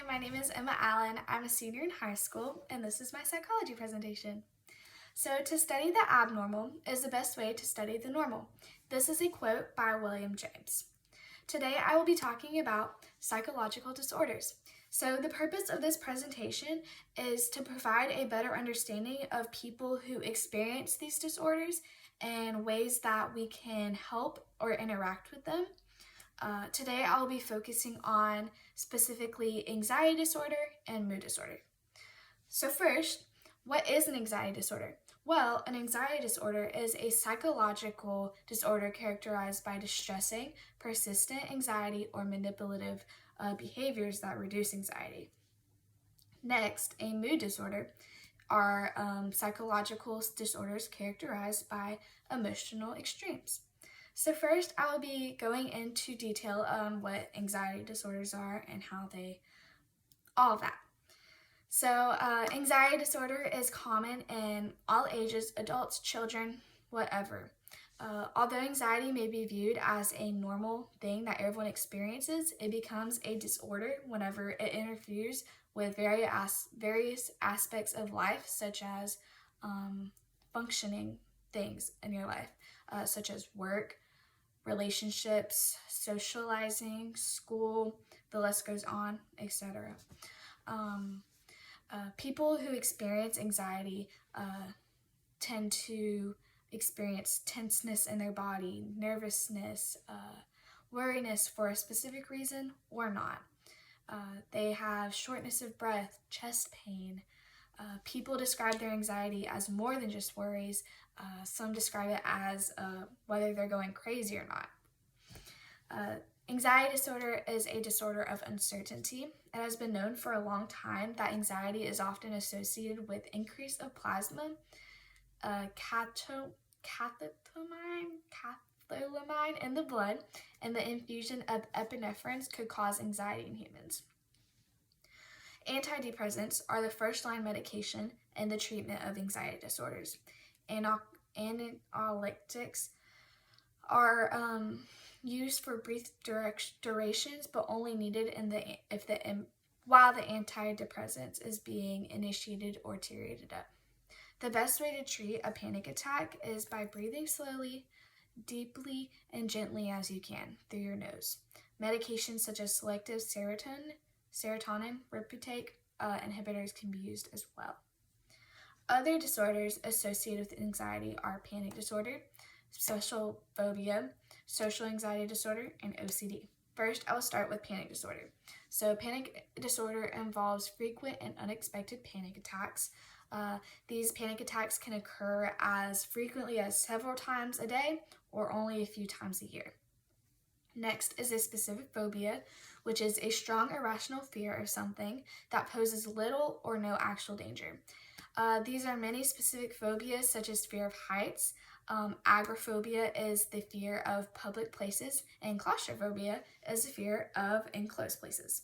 Hi, my name is Emma Allen. I'm a senior in high school, and this is my psychology presentation. So, to study the abnormal is the best way to study the normal. This is a quote by William James. Today, I will be talking about psychological disorders. So, the purpose of this presentation is to provide a better understanding of people who experience these disorders and ways that we can help or interact with them. Today I'll be focusing on specifically anxiety disorder and mood disorder. So first, what is an anxiety disorder? Well, an anxiety disorder is a psychological disorder characterized by distressing, persistent anxiety or manipulative behaviors that reduce anxiety. Next, a mood disorder are psychological disorders characterized by emotional extremes. So first, I will be going into detail on what anxiety disorders are and all of that. So anxiety disorder is common in all ages, adults, children, whatever. Although anxiety may be viewed as a normal thing that everyone experiences, it becomes a disorder whenever it interferes with various aspects of life, such as functioning things in your life, such as work, relationships, socializing, school, the list goes on, etc. People who experience anxiety tend to experience tenseness in their body, nervousness, worriness for a specific reason or not. They have shortness of breath, chest pain. People describe their anxiety as more than just worries. Some describe it as whether they're going crazy or not. Anxiety disorder is a disorder of uncertainty. It has been known for a long time that anxiety is often associated with increase of plasma, cathephylamine in the blood, and the infusion of epinephrines could cause anxiety in humans. Antidepressants are the first-line medication in the treatment of anxiety disorders. Anxiolytics are used for brief durations, but only needed while the antidepressants is being initiated or titrated up. The best way to treat a panic attack is by breathing slowly, deeply, and gently as you can through your nose. Medications such as selective serotonin reuptake inhibitors can be used as well. Other disorders associated with anxiety are panic disorder, social phobia, social anxiety disorder, and OCD. First, I will start with panic disorder. So panic disorder involves frequent and unexpected panic attacks. These panic attacks can occur as frequently as several times a day or only a few times a year. Next is a specific phobia, which is a strong irrational fear of something that poses little or no actual danger. These are many specific phobias, such as fear of heights. Agoraphobia is the fear of public places, and claustrophobia is the fear of enclosed places.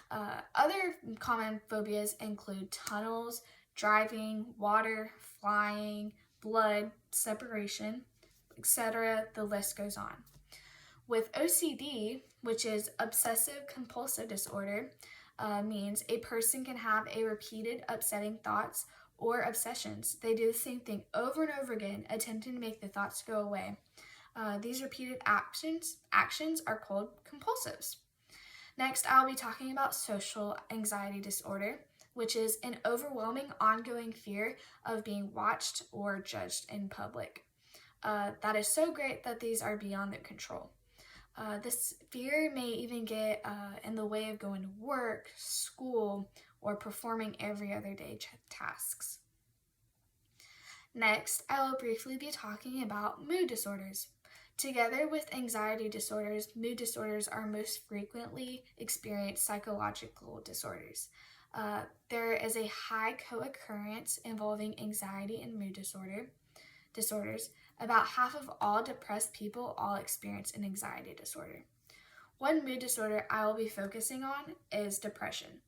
Other common phobias include tunnels, driving, water, flying, blood, separation, etc. The list goes on. With OCD, which is obsessive compulsive disorder, means a person can have a repeated upsetting thoughts or obsessions. They do the same thing over and over again, attempting to make the thoughts go away. These repeated actions are called compulsives. Next, I'll be talking about social anxiety disorder, which is an overwhelming ongoing fear of being watched or judged in public. That is so great that these are beyond their control. This fear may even get in the way of going to work, school, or performing every other day tasks. Next, I will briefly be talking about mood disorders. Together with anxiety disorders, mood disorders are most frequently experienced psychological disorders. There is a high co-occurrence involving anxiety and mood disorders. About half of all depressed people all experience an anxiety disorder. One mood disorder I will be focusing on is depression.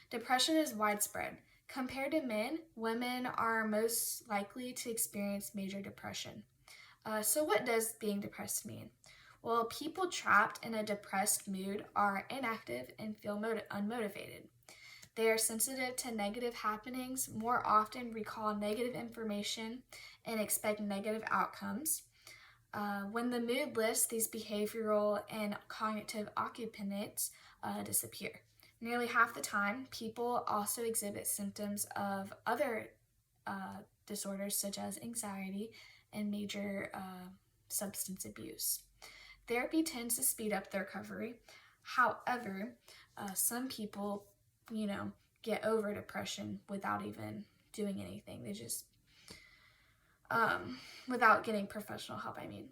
Depression is widespread. Compared to men, women are most likely to experience major depression. So what does being depressed mean? Well, people trapped in a depressed mood are inactive and feel unmotivated. They are sensitive to negative happenings, more often recall negative information, and expect negative outcomes. When the mood lifts, these behavioral and cognitive occupants disappear. Nearly half the time, people also exhibit symptoms of other disorders such as anxiety and major substance abuse. Therapy tends to speed up the recovery. However, some people, get over depression without even doing anything. They just, without getting professional help, I mean.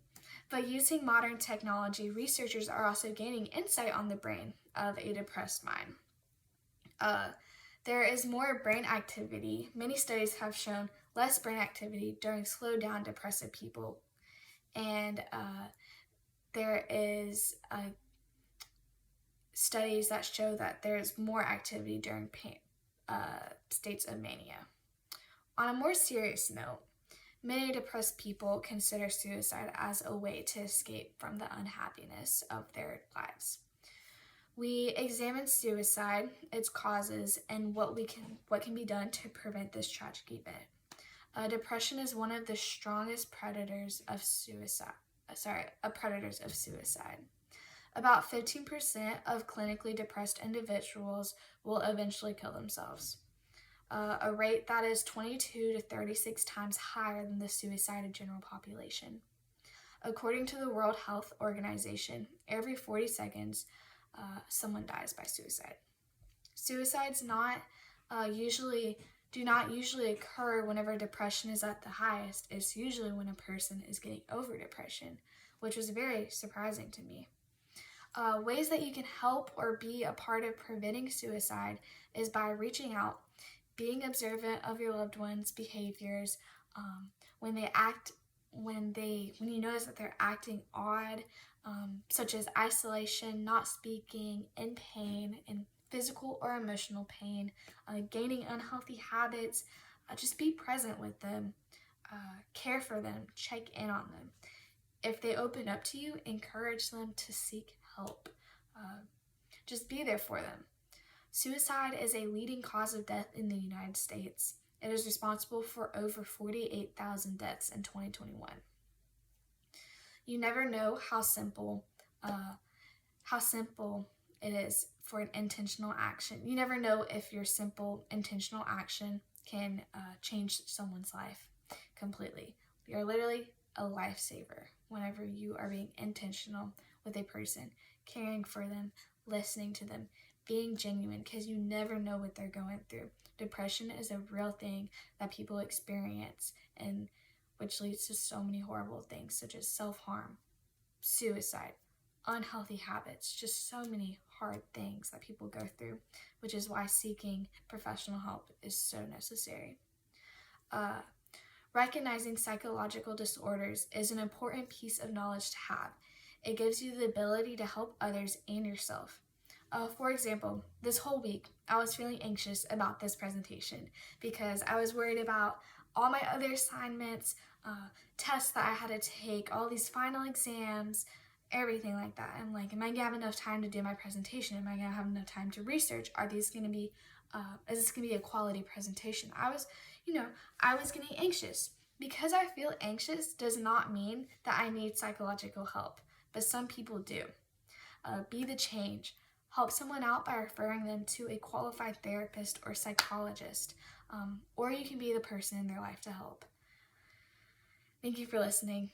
By using modern technology, researchers are also gaining insight on the brain of a depressed mind. There is more brain activity. Many studies have shown less brain activity during slowed down depressive people. And there is studies that show that there's more activity during states of mania. On a more serious note, many depressed people consider suicide as a way to escape from the unhappiness of their lives. We examine suicide, its causes, and what can be done to prevent this tragic event. Depression is one of the strongest predators of suicide. About 15% of clinically depressed individuals will eventually kill themselves, a rate that is 22 to 36 times higher than the suicided general population. According to the World Health Organization, every 40 seconds, someone dies by suicide. Suicides do not usually occur whenever depression is at the highest. It's usually when a person is getting over depression, which was very surprising to me. Ways that you can help or be a part of preventing suicide is by reaching out, being observant of your loved ones' behaviors. When you notice that they're acting odd, such as isolation, not speaking, in pain, in physical or emotional pain, gaining unhealthy habits, just be present with them, care for them, check in on them. If they open up to you, encourage them to seek help. Just be there for them. Suicide is a leading cause of death in the United States. It is responsible for over 48,000 deaths in 2021. You never know how simple it is for an intentional action. You never know if your simple intentional action can change someone's life completely. You're literally a lifesaver whenever you are being intentional with a person, caring for them, listening to them, being genuine, because you never know what they're going through. Depression is a real thing that people experience, and which leads to so many horrible things such as self-harm, suicide, unhealthy habits, just so many hard things that people go through, which is why seeking professional help is so necessary. Recognizing psychological disorders is an important piece of knowledge to have. It gives you the ability to help others and yourself. For example, this whole week, I was feeling anxious about this presentation because I was worried about all my other assignments, tests that I had to take, all these final exams, everything like that. I'm like, am I going to have enough time to do my presentation? Am I going to have enough time to research? Is this going to be a quality presentation? I was getting anxious. Because I feel anxious does not mean that I need psychological help, but some people do. Be the change. Help someone out by referring them to a qualified therapist or psychologist, or you can be the person in their life to help. Thank you for listening.